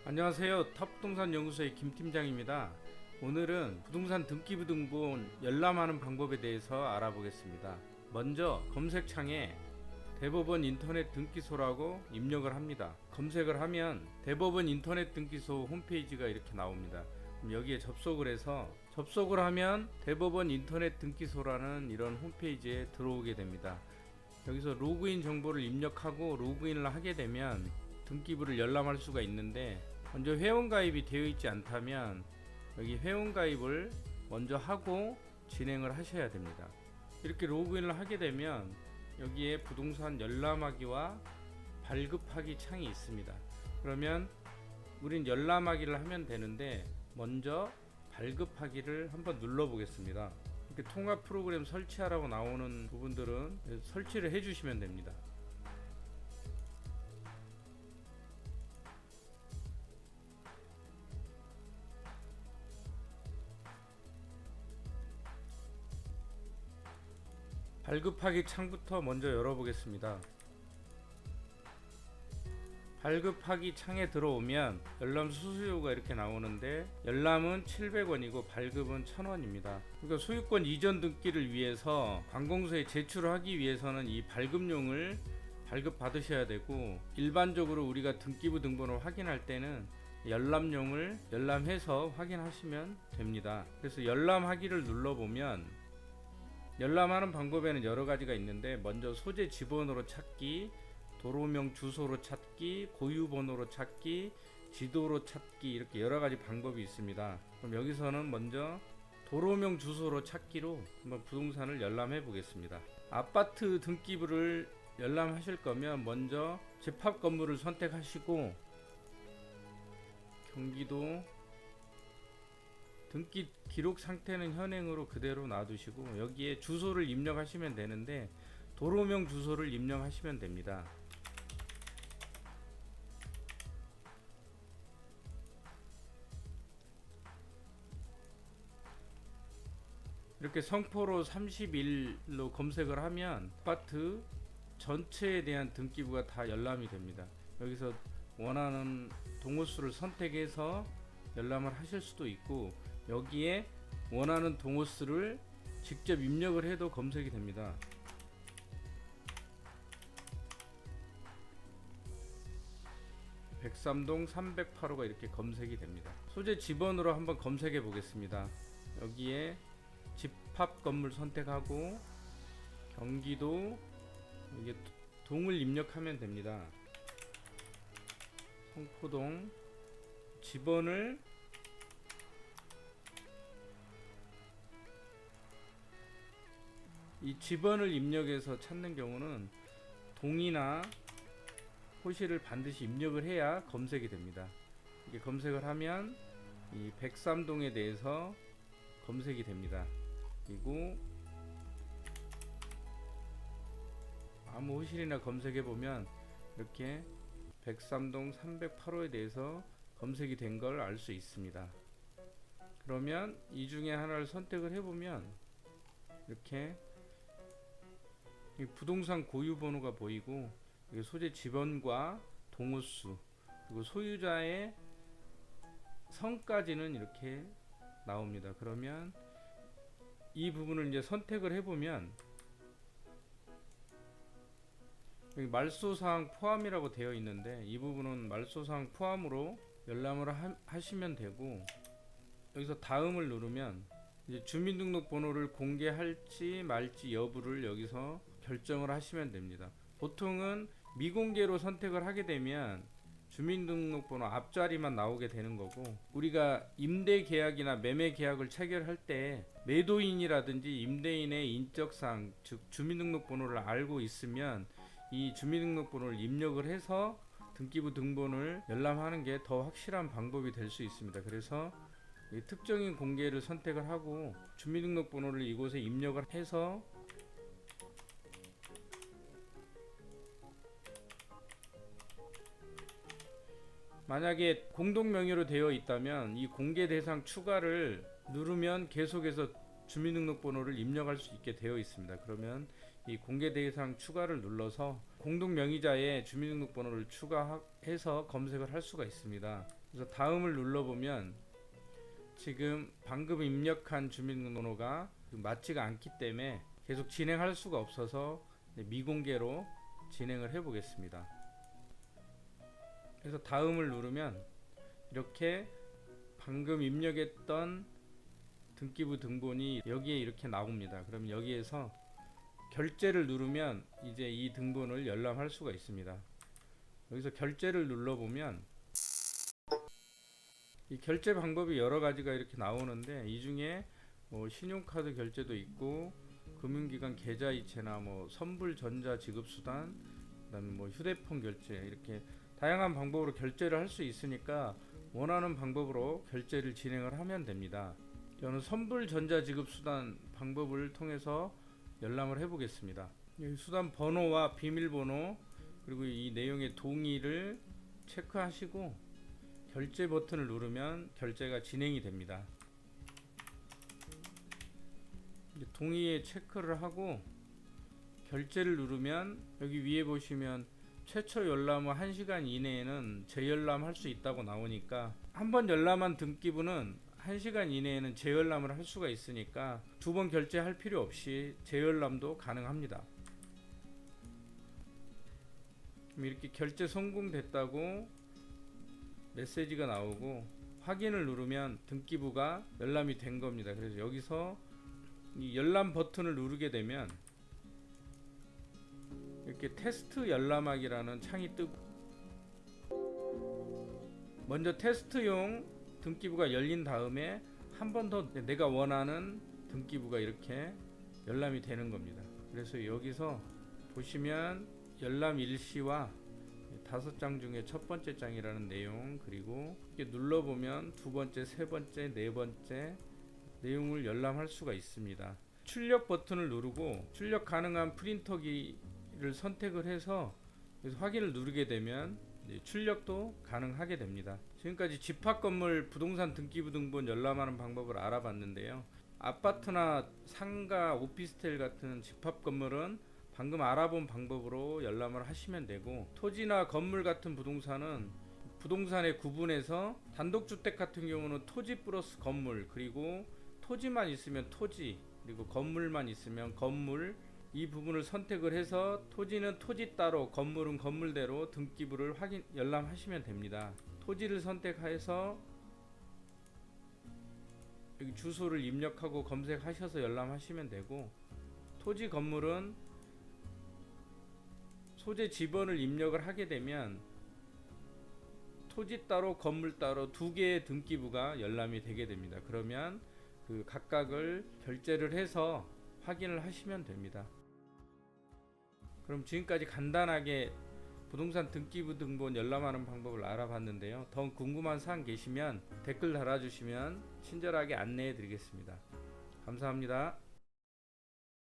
안녕하세요. 탑부동산 연구소의 김 팀장입니다. 오늘은 부동산 등기부등본 열람하는 방법에 대해서 알아보겠습니다. 먼저 검색창에 대법원 인터넷 등기소라고 입력을 합니다. 검색을 하면 대법원 인터넷 등기소 홈페이지가 이렇게 나옵니다. 그럼 여기에 접속을 해서 접속을 하면 대법원 인터넷 등기소라는 이런 홈페이지에 들어오게 됩니다. 여기서 로그인 정보를 입력하고 로그인을 하게 되면 등기부를 열람할 수가 있는데, 먼저 회원가입이 되어 있지 않다면 여기 회원가입을 먼저 하고 진행을 하셔야 됩니다. 이렇게 로그인을 하게 되면 여기에 부동산 열람하기와 발급하기 창이 있습니다. 그러면 우린 열람하기를 하면 되는데, 먼저 발급하기를 한번 눌러 보겠습니다. 이렇게 통합 프로그램 설치하라고 나오는 부분들은 설치를 해 주시면 됩니다. 발급하기 창부터 먼저 열어보겠습니다. 발급하기 창에 들어오면 열람 수수료가 이렇게 나오는데, 열람은 700원이고 발급은 1000원입니다. 그러니까 소유권 이전 등기를 위해서 관공서에 제출을 하기 위해서는 이 발급용을 발급 받으셔야 되고, 일반적으로 우리가 등기부 등본을 확인할 때는 열람용을 열람해서 확인하시면 됩니다. 그래서 열람하기를 눌러보면 열람하는 방법에는 여러 가지가 있는데, 먼저 소재 지번호로 찾기, 도로명 주소로 찾기, 고유번호로 찾기, 지도로 찾기, 이렇게 여러 가지 방법이 있습니다. 그럼 여기서는 먼저 도로명 주소로 찾기로 한번 부동산을 열람해 보겠습니다. 아파트 등기부를 열람하실 거면 먼저 집합 건물을 선택하시고, 경기도 등기 기록 상태는 현행으로 그대로 놔두시고, 여기에 주소를 입력하시면 되는데 도로명 주소를 입력하시면 됩니다. 이렇게 성포로 31로 검색을 하면 아파트 전체에 대한 등기부가 다 열람이 됩니다. 여기서 원하는 동호수를 선택해서 열람을 하실 수도 있고, 여기에 원하는 동호수를 직접 입력을 해도 검색이 됩니다. 백삼동 308호가 이렇게 검색이 됩니다. 소재 지번으로 한번 검색해 보겠습니다. 여기에 집합 건물 선택하고 경기도, 이게 동을 입력하면 됩니다. 성포동 지번을 이 지번을 입력해서 찾는 경우는 동이나 호시를 반드시 입력을 해야 검색이 됩니다. 이게 검색을 하면 이 백삼동에 대해서 검색이 됩니다. 그리고 아무 호실이나 검색해 보면 이렇게 백삼동 308호에 대해서 검색이 된 걸 알 수 있습니다. 그러면 이 중에 하나를 선택을 해보면 이렇게 부동산 고유번호가 보이고, 소재 지번과 동호수, 그리고 소유자의 성까지는 이렇게 나옵니다. 그러면 이 부분을 이제 선택을 해보면 여기 말소사항 포함이라고 되어 있는데, 이 부분은 말소사항 포함으로 열람을 하시면 되고, 여기서 다음을 누르면 이제 주민등록번호를 공개할지 말지 여부를 여기서 결정을 하시면 됩니다. 보통은 미공개로 선택을 하게 되면 주민등록번호 앞자리만 나오게 되는 거고, 우리가 임대계약이나 매매계약을 체결할 때 매도인이라든지 임대인의 인적사항, 즉 주민등록번호를 알고 있으면 이 주민등록번호를 입력을 해서 등기부 등본을 열람하는 게 더 확실한 방법이 될 수 있습니다. 그래서 특정인 공개를 선택을 하고 주민등록번호를 이곳에 입력을 해서 만약에 공동명의로 되어 있다면 이 공개 대상 추가를 누르면 계속해서 주민등록번호를 입력할 수 있게 되어 있습니다. 그러면 이 공개 대상 추가를 눌러서 공동명의자의 주민등록번호를 추가해서 검색을 할 수가 있습니다. 그래서 다음을 눌러보면 지금 방금 입력한 주민번호가 맞지가 않기 때문에 계속 진행할 수가 없어서 미공개로 진행을 해 보겠습니다. 그래서 다음을 누르면 이렇게 방금 입력했던 등기부 등본이 여기에 이렇게 나옵니다. 그럼 여기에서 결제를 누르면 이제 이 등본을 열람할 수가 있습니다. 여기서 결제를 눌러보면 이 결제 방법이 여러 가지가 이렇게 나오는데 이 중에 뭐 신용카드 결제도 있고 금융기관 계좌이체나 뭐 선불 전자 지급 수단, 그다음에 뭐 휴대폰 결제, 이렇게 다양한 방법으로 결제를 할 수 있으니까 원하는 방법으로 결제를 진행을 하면 됩니다. 저는 선불 전자 지급 수단 방법을 통해서 열람을 해 보겠습니다. 이 수단 번호와 비밀번호 그리고 이 내용의 동의를 체크하시고 결제 버튼을 누르면 결제가 진행이 됩니다. 동의에 체크를 하고 결제를 누르면 여기 위에 보시면 최초 열람 후 1시간 이내에는 재열람할 수 있다고 나오니까 한번 열람한 등기부는 1시간 이내에는 재열람을 할 수가 있으니까 두 번 결제할 필요 없이 재열람도 가능합니다. 이렇게 결제 성공됐다고 메시지가 나오고 확인을 누르면 등기부가 열람이 된 겁니다. 그래서 여기서 이 열람 버튼을 누르게 되면 이렇게 테스트 열람하기라는 창이 뜨고 먼저 테스트용 등기부가 열린 다음에 한 번 더 내가 원하는 등기부가 이렇게 열람이 되는 겁니다. 그래서 여기서 보시면 열람 일시와 5장 중에 첫 번째 장이라는 내용, 그리고 이렇게 눌러보면 두 번째, 세 번째, 네 번째 내용을 열람할 수가 있습니다. 출력 버튼을 누르고 출력 가능한 프린터기를 선택을 해서 확인을 누르게 되면 출력도 가능하게 됩니다. 지금까지 집합건물 부동산 등기부 등본 열람하는 방법을 알아봤는데요. 아파트나 상가, 오피스텔 같은 집합건물은 방금 알아본 방법으로 열람을 하시면 되고, 토지나 건물 같은 부동산은 부동산에 구분해서 단독주택 같은 경우는 토지 플러스 건물, 그리고 토지만 있으면 토지, 그리고 건물만 있으면 건물, 이 부분을 선택을 해서 토지는 토지 따로, 건물은 건물대로 등기부를 열람하시면 됩니다. 토지를 선택해서 여기 주소를 입력하고 검색하셔서 열람하시면 되고, 토지 건물은 소재 지번을 입력을 하게 되면 토지 따로 건물 따로 두 개의 등기부가 열람이 되게 됩니다. 그러면 그 각각을 결제를 해서 확인을 하시면 됩니다. 그럼 지금까지 간단하게 부동산 등기부 등본 열람하는 방법을 알아봤는데요. 더 궁금한 사항 계시면 댓글 달아주시면 친절하게 안내해 드리겠습니다. 감사합니다.